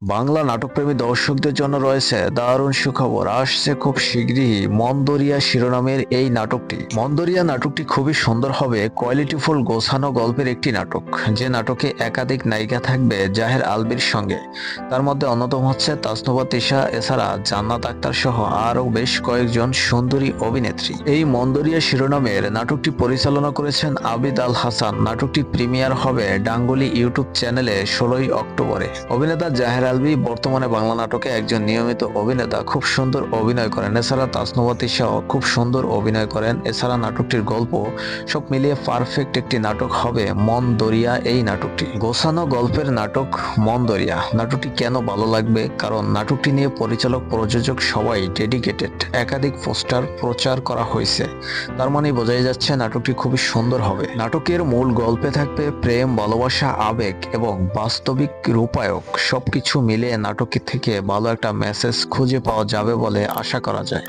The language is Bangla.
বাংলা নাটকপ্রেমী দর্শকদের জন্য রয়েছে দারুণ সুখবর। আসছে খুব শীঘ্রই মন্দরিয়া শিরোনামের এই নাটকটি। মন্দরিয়া নাটকটি খুবই সুন্দর হবে, কোয়ালিটিফুল গোছানো গল্পের একটি নাটক। যে নাটকে একাধিক নায়িকা থাকবে জাহের আলভীর সঙ্গে। তার মধ্যে অন্যতম হচ্ছে তাসনুভা তিশা, এছাড়া জান্নাত আক্তার সহ আরও বেশ কয়েকজন সুন্দরী অভিনেত্রী। এই মন্দরিয়া শিরোনামের নাটকটি পরিচালনা করেছেন আবিদ আল হাসান। নাটকটি প্রিমিয়ার হবে ডাঙ্গুলি ইউটিউব চ্যানেলে 16ই অক্টোবরে। অভিনেতা জাহের আলভী বর্তমানে বাংলা নাটকে একজন নিয়মিত অভিনেতা, খুব সুন্দর অভিনয় করেন। এছাড়া তাসনুভা তিশাও খুব সুন্দর অভিনয় করেন। এছাড়া নাটকটির গল্প সব মিলিয়ে পারফেক্ট একটি নাটক হবে মন দরিয়া। এই নাটকটি গোছানো গল্পের নাটক মন দরিয়া। নাটকটি কেন ভালো লাগবে? কারণ নাটকটি নিয়ে পরিচালক, প্রযোজক সবাই ডেডিকেটেড। একাধিক পোস্টার প্রচার করা হয়েছে, তার মানে বোঝাই যাচ্ছে নাটকটি খুবই সুন্দর হবে। নাটকের মূল গল্পে থাকবে প্রেম, ভালোবাসা, আবেগ এবং বাস্তবিক রূপায়ক। সবকিছু মিলিয়ে নাটকের থেকে ভালো একটা মেসেজ খুঁজে পাওয়া যাবে বলে আশা করা যায়।